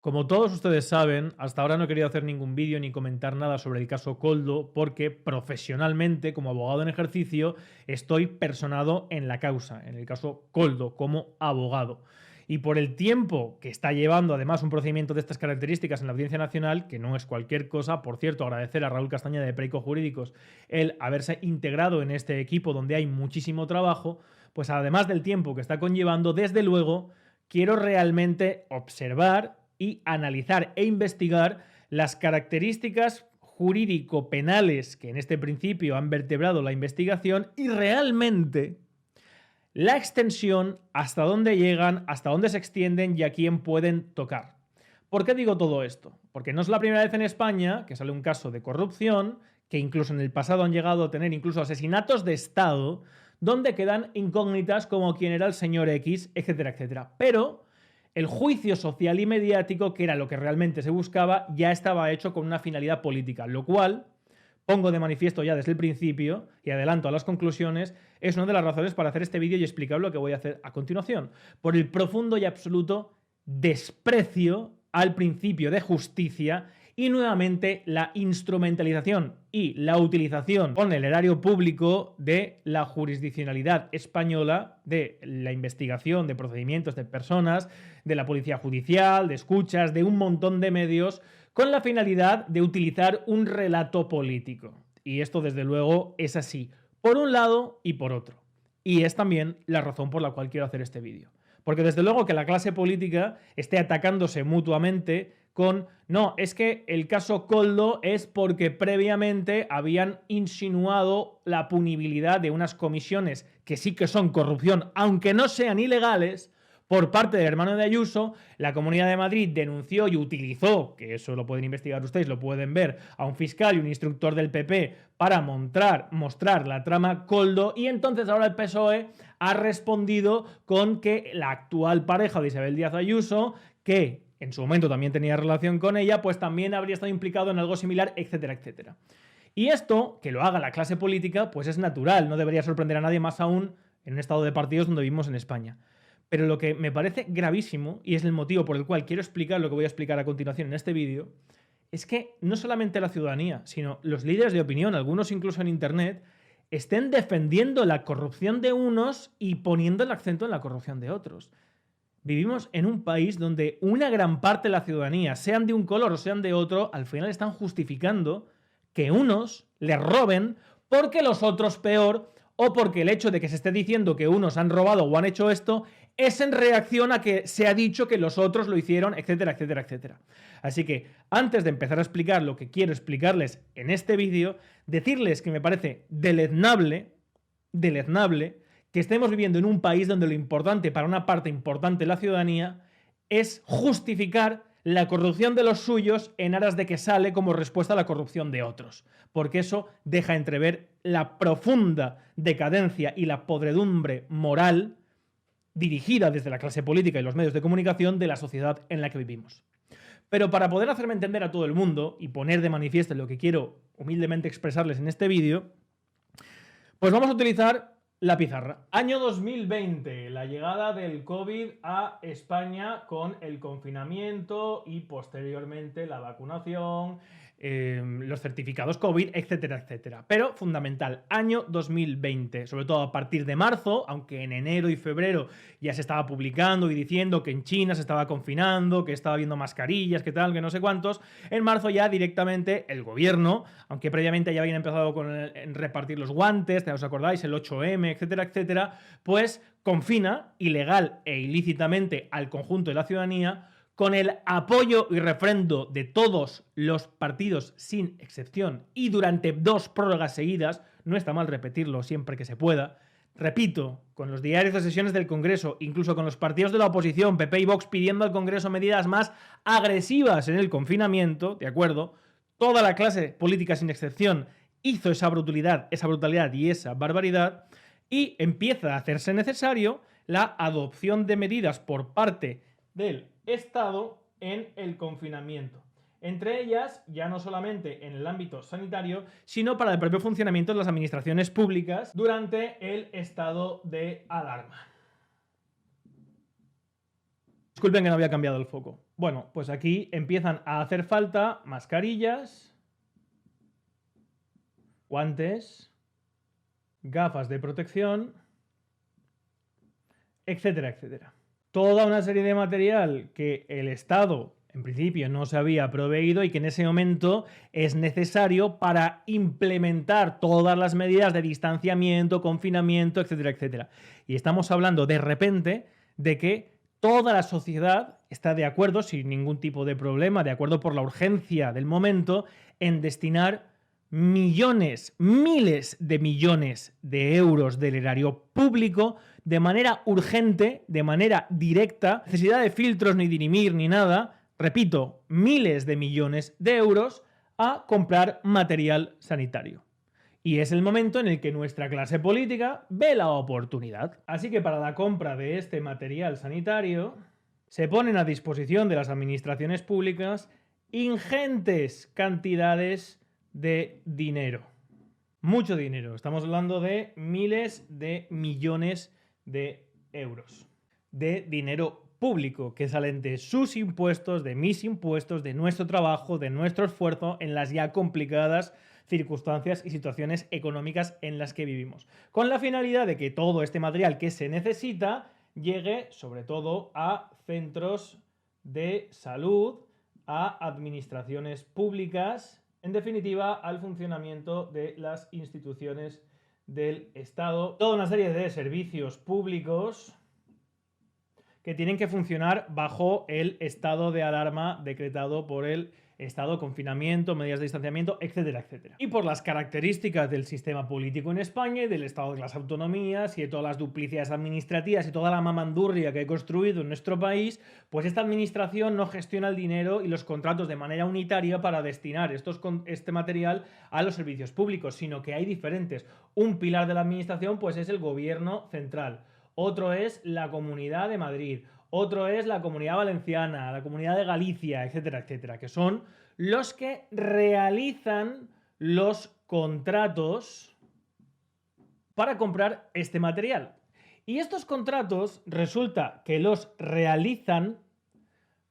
Como todos ustedes saben, hasta ahora no he querido hacer ningún vídeo ni comentar nada sobre el caso Koldo porque profesionalmente, como abogado en ejercicio, estoy personado en la causa, en el caso Koldo, como abogado. Y por el tiempo que está llevando además un procedimiento de estas características en la Audiencia Nacional, que no es cualquier cosa, por cierto, agradecer a Raúl Castañeda de Preico Jurídicos el haberse integrado en este equipo donde hay muchísimo trabajo, pues además del tiempo que está conllevando, desde luego, quiero realmente observar y analizar e investigar las características jurídico-penales que en este principio han vertebrado la investigación y realmente la extensión, hasta dónde llegan, hasta dónde se extienden y a quién pueden tocar. ¿Por qué digo todo esto? Porque no es la primera vez en España que sale un caso de corrupción, que incluso en el pasado han llegado a tener incluso asesinatos de Estado, donde quedan incógnitas como quién era el señor X, etcétera, etcétera. Pero el juicio social y mediático, que era lo que realmente se buscaba, ya estaba hecho con una finalidad política, lo cual, pongo de manifiesto ya desde el principio y adelanto a las conclusiones, es una de las razones para hacer este vídeo y explicar lo que voy a hacer a continuación, por el profundo y absoluto desprecio al principio de justicia y nuevamente la instrumentalización y la utilización con el erario público de la jurisdiccionalidad española, de la investigación de procedimientos de personas, de la policía judicial, de escuchas, de un montón de medios, con la finalidad de utilizar un relato político. Y esto desde luego es así, por un lado y por otro. Y es también la razón por la cual quiero hacer este vídeo. Porque desde luego que la clase política esté atacándose mutuamente con no, es que el caso Koldo es porque previamente habían insinuado la punibilidad de unas comisiones que sí que son corrupción, aunque no sean ilegales, por parte del hermano de Ayuso. La Comunidad de Madrid denunció y utilizó, que eso lo pueden investigar ustedes, lo pueden ver, a un fiscal y un instructor del PP para mostrar la trama Koldo, y entonces ahora el PSOE ha respondido con que la actual pareja de Isabel Díaz Ayuso, que en su momento también tenía relación con ella, pues también habría estado implicado en algo similar, etcétera, etcétera. Y esto, que lo haga la clase política, pues es natural, no debería sorprender a nadie, más aún en un estado de partidos donde vivimos en España. Pero lo que me parece gravísimo, y es el motivo por el cual quiero explicar lo que voy a explicar a continuación en este vídeo, es que no solamente la ciudadanía, sino los líderes de opinión, algunos incluso en Internet, estén defendiendo la corrupción de unos y poniendo el acento en la corrupción de otros. Vivimos en un país donde una gran parte de la ciudadanía, sean de un color o sean de otro, al final están justificando que unos les roben porque los otros peor, o porque el hecho de que se esté diciendo que unos han robado o han hecho esto es en reacción a que se ha dicho que los otros lo hicieron, etcétera, etcétera, etcétera. Así que antes de empezar a explicar lo que quiero explicarles en este vídeo, decirles que me parece deleznable que estemos viviendo en un país donde lo importante para una parte importante de la ciudadanía es justificar la corrupción de los suyos en aras de que sale como respuesta a la corrupción de otros, porque eso deja entrever la profunda decadencia y la podredumbre moral dirigida desde la clase política y los medios de comunicación de la sociedad en la que vivimos. Pero para poder hacerme entender a todo el mundo y poner de manifiesto lo que quiero humildemente expresarles en este vídeo, pues vamos a utilizar la pizarra. Año 2020, la llegada del COVID a España con el confinamiento y posteriormente la vacunación, los certificados COVID, etcétera, etcétera. Pero fundamental, año 2020, sobre todo a partir de marzo, aunque en enero y febrero ya se estaba publicando y diciendo que en China se estaba confinando, que estaba habiendo mascarillas, que tal, que no sé cuántos, en marzo ya directamente el gobierno, aunque previamente ya habían empezado en repartir los guantes, ¿os acordáis? El 8M, etcétera, etcétera, pues confina ilegal e ilícitamente al conjunto de la ciudadanía con el apoyo y refrendo de todos los partidos sin excepción y durante 2 prórrogas seguidas, no está mal repetirlo siempre que se pueda, repito, con los diarios de sesiones del Congreso, incluso con los partidos de la oposición, PP y Vox, pidiendo al Congreso medidas más agresivas en el confinamiento, ¿de acuerdo? Toda la clase política sin excepción hizo esa brutalidad y esa barbaridad, y empieza a hacerse necesario la adopción de medidas por parte del Estado en el confinamiento. Entre ellas, ya no solamente en el ámbito sanitario, sino para el propio funcionamiento de las administraciones públicas durante el estado de alarma. Disculpen que no había cambiado el foco. Bueno, pues aquí empiezan a hacer falta mascarillas, guantes, gafas de protección, etcétera, etcétera. Toda una serie de material que el Estado en principio no se había proveído y que en ese momento es necesario para implementar todas las medidas de distanciamiento, confinamiento, etcétera, etcétera. Y estamos hablando de repente de que toda la sociedad está de acuerdo, sin ningún tipo de problema, de acuerdo por la urgencia del momento, en destinar millones, miles de millones de euros del erario público de manera urgente, de manera directa, necesidad de filtros ni dirimir ni nada, repito, miles de millones de euros a comprar material sanitario. Y es el momento en el que nuestra clase política ve la oportunidad. Así que para la compra de este material sanitario se ponen a disposición de las administraciones públicas ingentes cantidades de dinero. Mucho dinero. Estamos hablando de miles de millones de euros. De dinero público que salen de sus impuestos, de mis impuestos, de nuestro trabajo, de nuestro esfuerzo en las ya complicadas circunstancias y situaciones económicas en las que vivimos. Con la finalidad de que todo este material que se necesita llegue sobre todo a centros de salud, a administraciones públicas, en definitiva al funcionamiento de las instituciones del Estado. Toda una serie de servicios públicos que tienen que funcionar bajo el estado de alarma decretado por el estado, confinamiento, medidas de distanciamiento, etcétera, etcétera. Y por las características del sistema político en España y del estado de las autonomías y de todas las duplicidades administrativas y toda la mamandurria que he construido en nuestro país, pues esta administración no gestiona el dinero y los contratos de manera unitaria para destinar este material a los servicios públicos, sino que hay diferentes. Un pilar de la administración pues es el gobierno central. Otro es la Comunidad de Madrid, otro es la Comunidad Valenciana, la Comunidad de Galicia, etcétera, etcétera, que son los que realizan los contratos para comprar este material. Y estos contratos resulta que los realizan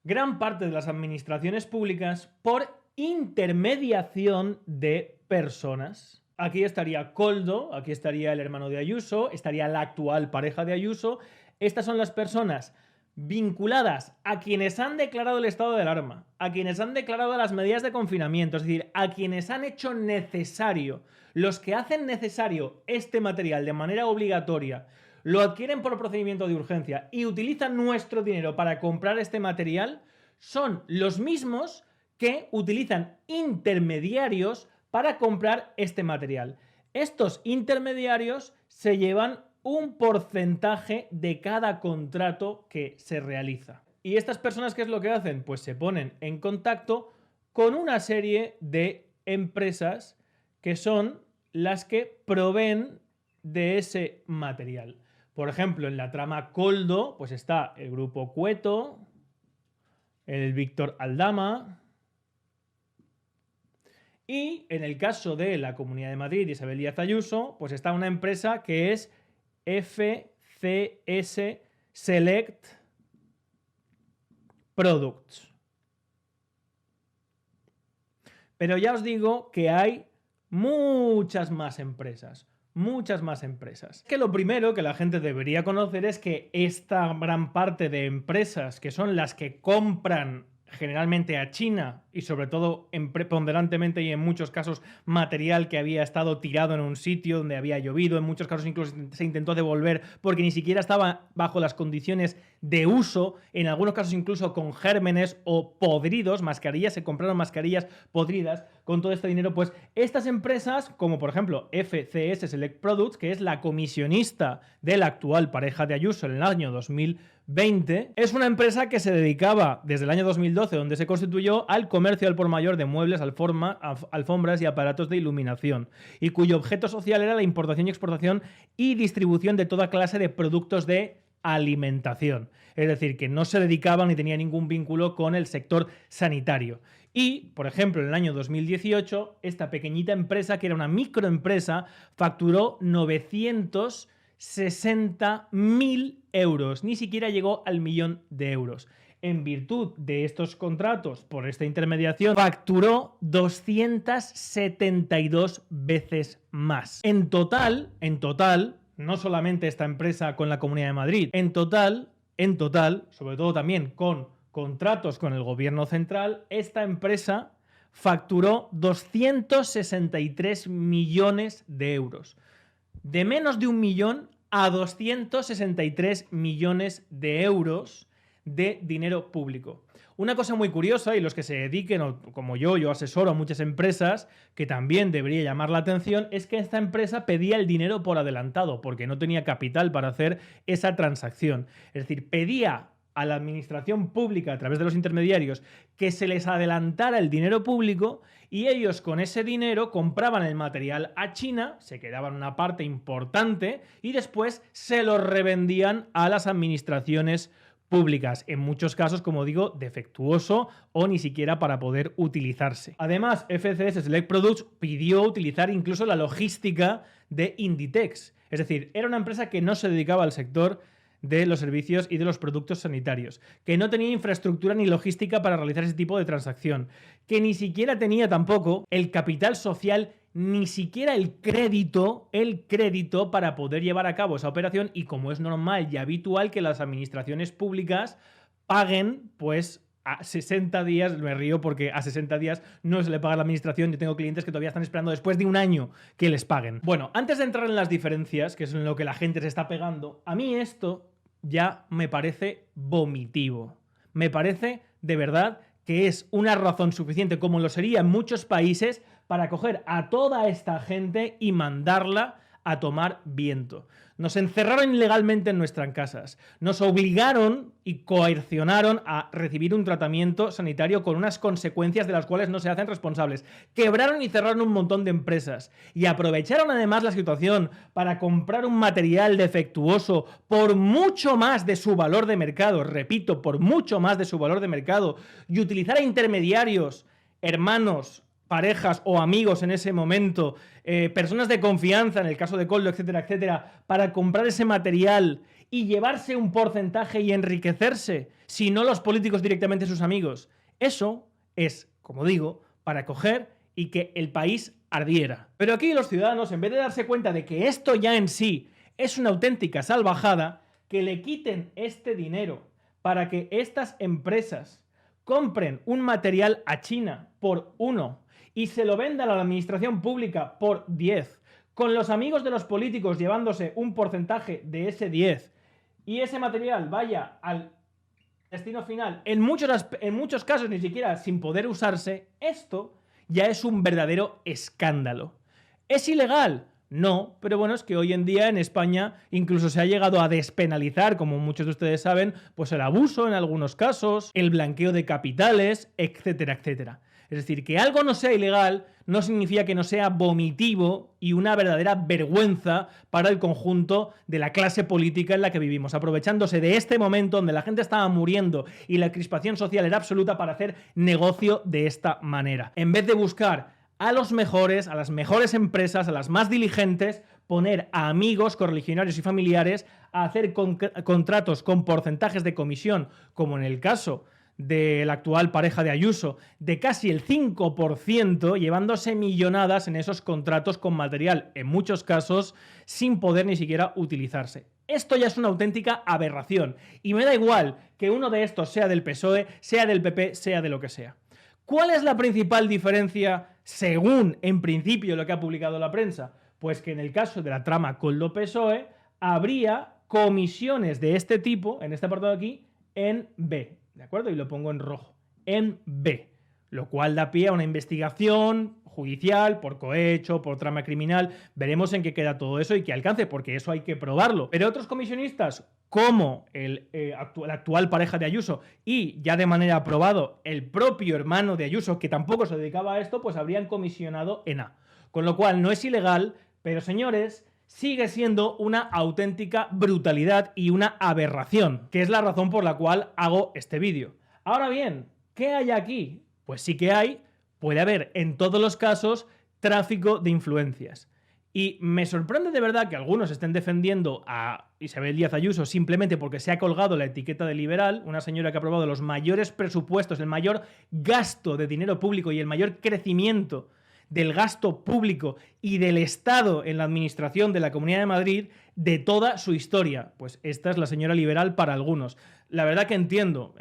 gran parte de las administraciones públicas por intermediación de personas. Aquí estaría Koldo, aquí estaría el hermano de Ayuso, estaría la actual pareja de Ayuso. Estas son las personas vinculadas a quienes han declarado el estado de alarma, a quienes han declarado las medidas de confinamiento, es decir, a quienes han hecho necesario, los que hacen necesario este material de manera obligatoria, lo adquieren por procedimiento de urgencia y utilizan nuestro dinero para comprar este material, son los mismos que utilizan intermediarios para comprar este material. Estos intermediarios se llevan un porcentaje de cada contrato que se realiza. ¿Y estas personas qué es lo que hacen? Pues se ponen en contacto con una serie de empresas que son las que proveen de ese material. Por ejemplo, en la trama Koldo, pues está el grupo Cueto, el Víctor Aldama. Y en el caso de la Comunidad de Madrid y Isabel Díaz Ayuso, pues está una empresa que es FCS Select Products. Pero ya os digo que hay muchas más empresas. Que lo primero que la gente debería conocer es que esta gran parte de empresas que son las que compran generalmente a China y sobre todo preponderantemente y en muchos casos material que había estado tirado en un sitio donde había llovido, en muchos casos incluso se intentó devolver porque ni siquiera estaba bajo las condiciones de uso, en algunos casos incluso con gérmenes o podridos, mascarillas, se compraron mascarillas podridas con todo este dinero. Pues estas empresas, como por ejemplo FCS Select Products, que es la comisionista de la actual pareja de Ayuso en el año 2020, es una empresa que se dedicaba desde el año 2012, donde se constituyó, al comercio al por mayor de muebles, alfombras y aparatos de iluminación, y cuyo objeto social era la importación y exportación y distribución de toda clase de productos de alimentación. Es decir, que no se dedicaban ni tenía ningún vínculo con el sector sanitario. Y, por ejemplo, en el año 2018, esta pequeñita empresa, que era una microempresa, facturó 960.000 euros. Ni siquiera llegó al 1.000.000 de euros. en virtud de estos contratos por esta intermediación, facturó 272 veces más. En total, no solamente esta empresa con la Comunidad de Madrid, en total, sobre todo también con contratos con el gobierno central, esta empresa facturó 263 millones de euros. De menos de 1 millón a 263 millones de euros de dinero público. Una cosa muy curiosa, y los que se dediquen, o como yo asesoro a muchas empresas, que también debería llamar la atención, es que esta empresa pedía el dinero por adelantado, porque no tenía capital para hacer esa transacción. Es decir, pedía a la administración pública, a través de los intermediarios, que se les adelantara el dinero público y ellos con ese dinero compraban el material a China, se quedaban una parte importante y después se lo revendían a las administraciones públicas, en muchos casos, como digo, defectuoso o ni siquiera para poder utilizarse. Además, FCS Select Products pidió utilizar incluso la logística de Inditex, es decir, era una empresa que no se dedicaba al sector de los servicios y de los productos sanitarios, que no tenía infraestructura ni logística para realizar ese tipo de transacción, que ni siquiera tenía tampoco el capital social, ni siquiera el crédito para poder llevar a cabo esa operación, y como es normal y habitual que las administraciones públicas paguen, pues a 60 días, me río porque a 60 días no se le paga a la administración. Yo tengo clientes que todavía están esperando después de 1 año que les paguen. Bueno, antes de entrar en las diferencias, que es en lo que la gente se está pegando, a mí esto ya me parece vomitivo. Me parece, de verdad, que es una razón suficiente, como lo sería en muchos países, para coger a toda esta gente y mandarla a tomar viento. Nos encerraron ilegalmente en nuestras casas, nos obligaron y coercionaron a recibir un tratamiento sanitario con unas consecuencias de las cuales no se hacen responsables. Quebraron y cerraron un montón de empresas y aprovecharon además la situación para comprar un material defectuoso por mucho más de su valor de mercado, repito, por mucho más de su valor de mercado, y utilizar a intermediarios, hermanos, parejas o amigos en ese momento, personas de confianza, en el caso de Koldo, etcétera, etcétera, para comprar ese material y llevarse un porcentaje y enriquecerse, si no los políticos directamente sus amigos. Eso es, como digo, para coger y que el país ardiera. Pero aquí los ciudadanos, en vez de darse cuenta de que esto ya en sí es una auténtica salvajada, que le quiten este dinero para que estas empresas compren un material a China por 1 y se lo vendan a la administración pública por 10, con los amigos de los políticos llevándose un porcentaje de ese 10, y ese material vaya al destino final, en muchos casos ni siquiera sin poder usarse, esto ya es un verdadero escándalo. ¿Es ilegal? No, pero bueno, es que hoy en día en España incluso se ha llegado a despenalizar, como muchos de ustedes saben, pues el abuso en algunos casos, el blanqueo de capitales, etcétera, etcétera. Es decir, que algo no sea ilegal no significa que no sea vomitivo y una verdadera vergüenza para el conjunto de la clase política en la que vivimos, aprovechándose de este momento donde la gente estaba muriendo y la crispación social era absoluta para hacer negocio de esta manera. En vez de buscar a los mejores, a las mejores empresas, a las más diligentes, poner a amigos, correligionarios y familiares a hacer contratos con porcentajes de comisión, como en el caso de la actual pareja de Ayuso, de casi el 5%, llevándose millonadas en esos contratos con material, en muchos casos, sin poder ni siquiera utilizarse. Esto ya es una auténtica aberración, y me da igual que uno de estos sea del PSOE, sea del PP, sea de lo que sea. ¿Cuál es la principal diferencia, según, en principio, lo que ha publicado la prensa? Pues que en el caso de la trama Koldo-PSOE, habría comisiones de este tipo, en este apartado de aquí, en B. ¿De acuerdo? Y lo pongo en rojo. En B. Lo cual da pie a una investigación judicial por cohecho, por trama criminal. Veremos en qué queda todo eso y qué alcance, porque eso hay que probarlo. Pero otros comisionistas, como la actual pareja de Ayuso y ya de manera aprobado el propio hermano de Ayuso, que tampoco se dedicaba a esto, pues habrían comisionado en A. Con lo cual no es ilegal, pero señores, sigue siendo una auténtica brutalidad y una aberración, que es la razón por la cual hago este vídeo. Ahora bien, ¿qué hay aquí? Pues sí que puede haber en todos los casos tráfico de influencias. Y me sorprende de verdad que algunos estén defendiendo a Isabel Díaz Ayuso simplemente porque se ha colgado la etiqueta de liberal, una señora que ha aprobado los mayores presupuestos, el mayor gasto de dinero público y el mayor crecimiento del gasto público y del Estado en la administración de la Comunidad de Madrid de toda su historia. Pues esta es la señora liberal para algunos. La verdad que entiendo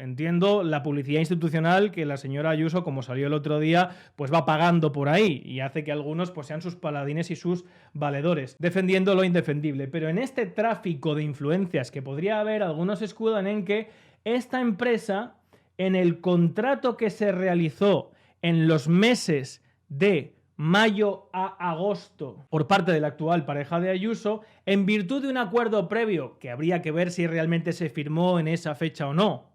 la publicidad institucional que la señora Ayuso, como salió el otro día, pues va pagando por ahí y hace que algunos pues sean sus paladines y sus valedores, defendiendo lo indefendible. Pero en este tráfico de influencias que podría haber, algunos escudan en que esta empresa, en el contrato que se realizó en los meses de mayo a agosto por parte de la actual pareja de Ayuso, en virtud de un acuerdo previo que habría que ver si realmente se firmó en esa fecha o no,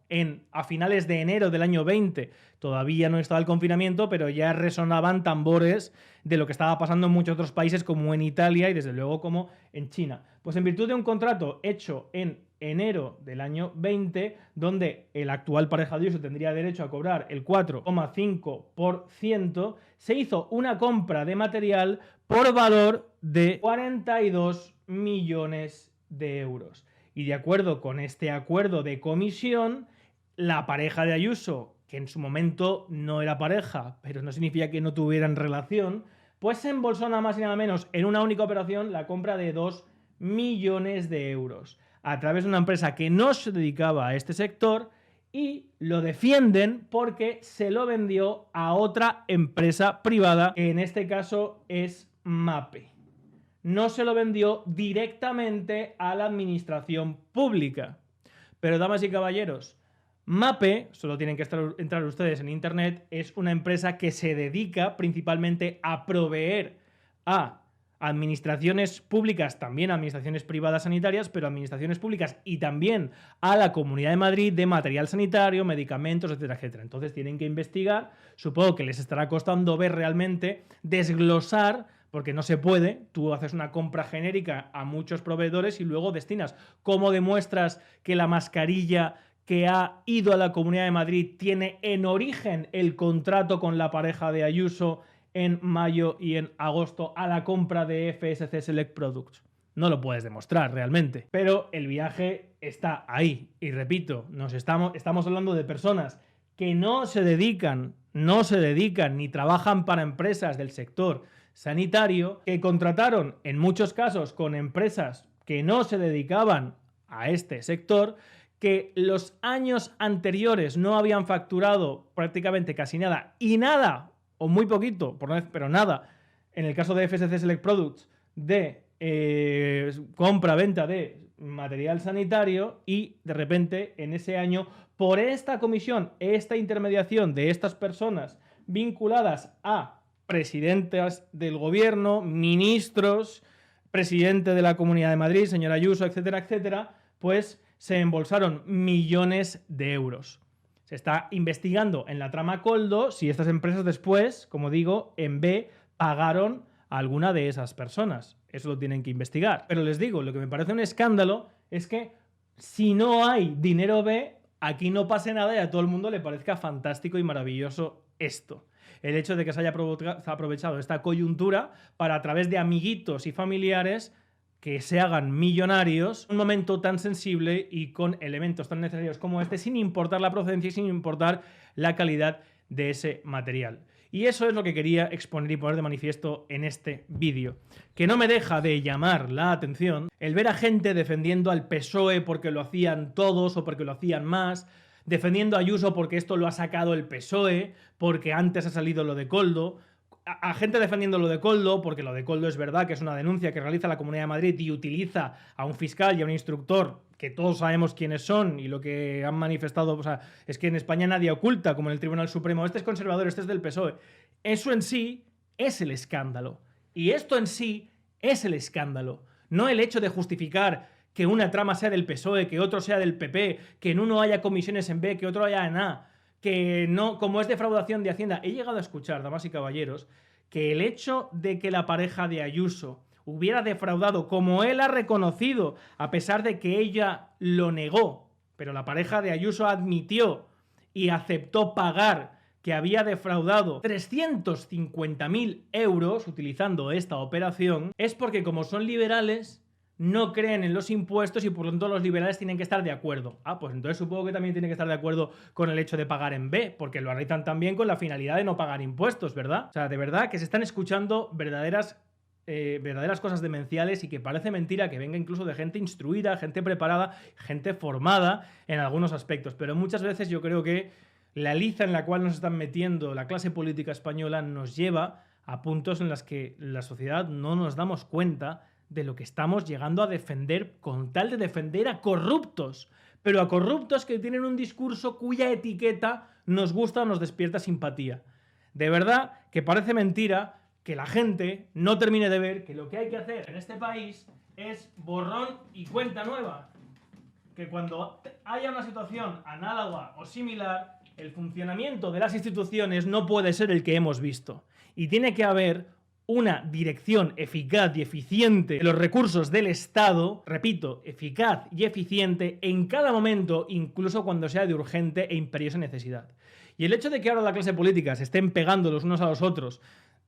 a finales de enero del año 20, todavía no estaba el confinamiento, pero ya resonaban tambores de lo que estaba pasando en muchos otros países como en Italia y desde luego como en China. Pues en virtud de un contrato hecho en enero del año 20, donde el actual pareja de Ayuso tendría derecho a cobrar el 4,5%, se hizo una compra de material por valor de 42 millones de euros. Y de acuerdo con este acuerdo de comisión, la pareja de Ayuso, que en su momento no era pareja, pero no significa que no tuvieran relación, pues se embolsó nada más y nada menos en una única operación la compra de 2 millones de euros a través de una empresa que no se dedicaba a este sector, y lo defienden porque se lo vendió a otra empresa privada, que en este caso es MAPE. No se lo vendió directamente a la administración pública. Pero, damas y caballeros, MAPE, solo tienen que entrar ustedes en internet, es una empresa que se dedica principalmente a proveer a administraciones públicas, también a administraciones privadas sanitarias, pero administraciones públicas y también a la Comunidad de Madrid de material sanitario, medicamentos, etcétera, etcétera. Entonces tienen que investigar, supongo que les estará costando ver realmente, desglosar, porque no se puede, tú haces una compra genérica a muchos proveedores y luego destinas. ¿Cómo demuestras que la mascarilla que ha ido a la Comunidad de Madrid tiene en origen el contrato con la pareja de Ayuso en mayo y en agosto a la compra de FSC Select Products? No lo puedes demostrar realmente. Pero el viaje está ahí. Y repito, estamos hablando de personas que no se dedican ni trabajan para empresas del sector sanitario, que contrataron en muchos casos con empresas que no se dedicaban a este sector, que los años anteriores no habían facturado prácticamente casi nada y nada o muy poquito, pero nada, en el caso de FSC Select Products, de compra-venta de material sanitario, y de repente en ese año, por esta comisión, esta intermediación de estas personas vinculadas a presidentes del gobierno, ministros, presidente de la Comunidad de Madrid, señora Ayuso, etcétera, etcétera, pues se embolsaron millones de euros. Se está investigando en la trama Koldo si estas empresas después, como digo, en B, pagaron a alguna de esas personas. Eso lo tienen que investigar. Pero les digo, lo que me parece un escándalo es que si no hay dinero B, aquí no pase nada y a todo el mundo le parezca fantástico y maravilloso esto. El hecho de que se haya aprovechado esta coyuntura para, a través de amiguitos y familiares, que se hagan millonarios en un momento tan sensible y con elementos tan necesarios como este, sin importar la procedencia y sin importar la calidad de ese material. Y eso es lo que quería exponer y poner de manifiesto en este vídeo. Que no me deja de llamar la atención el ver a gente defendiendo al PSOE porque lo hacían todos o porque lo hacían más, defendiendo a Ayuso porque esto lo ha sacado el PSOE, porque antes ha salido lo de Koldo, a gente defendiendo lo de Koldo, porque lo de Koldo es verdad que es una denuncia que realiza la Comunidad de Madrid y utiliza a un fiscal y a un instructor que todos sabemos quiénes son y lo que han manifestado. O sea, es que en España nadie oculta, como en el Tribunal Supremo, este es conservador, este es del PSOE. Eso en sí es el escándalo. Y esto en sí es el escándalo. No el hecho de justificar que una trama sea del PSOE, que otro sea del PP, que en uno haya comisiones en B, que otro haya en A, que no, como es defraudación de Hacienda. He llegado a escuchar, damas y caballeros, que el hecho de que la pareja de Ayuso hubiera defraudado, como él ha reconocido, a pesar de que ella lo negó, pero la pareja de Ayuso admitió y aceptó pagar que había defraudado 350.000 euros utilizando esta operación, es porque como son liberales, no creen en los impuestos y por lo tanto los liberales tienen que estar de acuerdo. Ah, pues entonces supongo que también tienen que estar de acuerdo con el hecho de pagar en B, porque lo realizan también con la finalidad de no pagar impuestos, ¿verdad? O sea, de verdad que se están escuchando verdaderas cosas demenciales y que parece mentira que venga incluso de gente instruida, gente preparada, gente formada en algunos aspectos. Pero muchas veces yo creo que la liza en la cual nos están metiendo la clase política española nos lleva a puntos en los que la sociedad no nos damos cuenta de lo que estamos llegando a defender con tal de defender a corruptos, pero a corruptos que tienen un discurso cuya etiqueta nos gusta o nos despierta simpatía. De verdad que parece mentira que la gente no termine de ver que lo que hay que hacer en este país es borrón y cuenta nueva. Que cuando haya una situación análoga o similar, el funcionamiento de las instituciones no puede ser el que hemos visto. Y tiene que haber una dirección eficaz y eficiente de los recursos del Estado, repito, eficaz y eficiente en cada momento, incluso cuando sea de urgente e imperiosa necesidad. Y el hecho de que ahora la clase política se estén pegando los unos a los otros,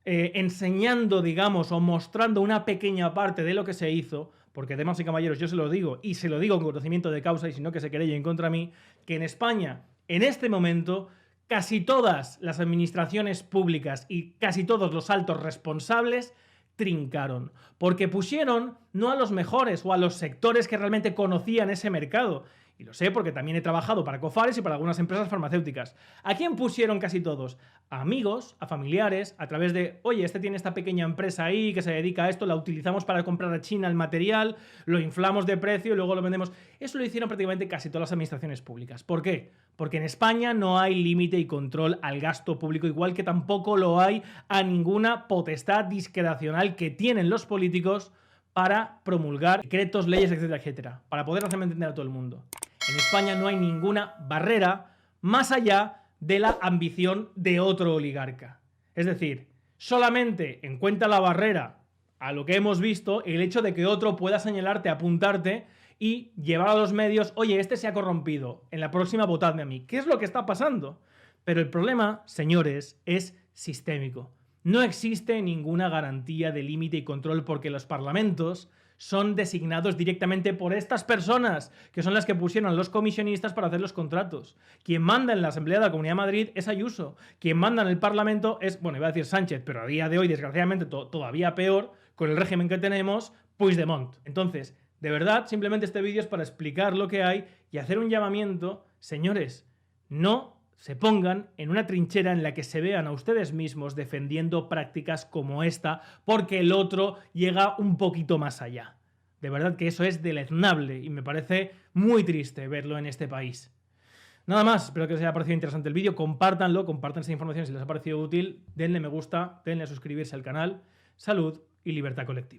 enseñando, digamos, o mostrando una pequeña parte de lo que se hizo, porque damas y caballeros, yo se lo digo, y se lo digo con conocimiento de causa, y si no que se querellen contra mí, que en España, en este momento, casi todas las administraciones públicas y casi todos los altos responsables trincaron, porque pusieron no a los mejores o a los sectores que realmente conocían ese mercado. Y lo sé porque también he trabajado para Cofares y para algunas empresas farmacéuticas. ¿A quién pusieron casi todos? A amigos, a familiares, a través de, oye, este tiene esta pequeña empresa ahí que se dedica a esto, la utilizamos para comprar a China el material, lo inflamos de precio y luego lo vendemos. Eso lo hicieron prácticamente casi todas las administraciones públicas. ¿Por qué? Porque en España no hay límite y control al gasto público, igual que tampoco lo hay a ninguna potestad discrecional que tienen los políticos para promulgar decretos, leyes, etcétera, etcétera, para poder hacerme entender a todo el mundo. En España no hay ninguna barrera más allá de la ambición de otro oligarca. Es decir, solamente encuentra la barrera a lo que hemos visto el hecho de que otro pueda señalarte, apuntarte y llevar a los medios, oye, este se ha corrompido, en la próxima votadme a mí. ¿Qué es lo que está pasando? Pero el problema, señores, es sistémico. No existe ninguna garantía de límite y control porque los parlamentos son designados directamente por estas personas, que son las que pusieron a los comisionistas para hacer los contratos. Quien manda en la Asamblea de la Comunidad de Madrid es Ayuso. Quien manda en el Parlamento es, bueno, iba a decir Sánchez, pero a día de hoy, desgraciadamente, todavía peor, con el régimen que tenemos, Puigdemont. Entonces, de verdad, simplemente este vídeo es para explicar lo que hay y hacer un llamamiento. Señores, no se pongan en una trinchera en la que se vean a ustedes mismos defendiendo prácticas como esta, porque el otro llega un poquito más allá. De verdad que eso es deleznable y me parece muy triste verlo en este país. Nada más, espero que os haya parecido interesante el vídeo, compártanlo, compartan esta información si les ha parecido útil, denle me gusta, denle a suscribirse al canal. Salud y libertad colectiva.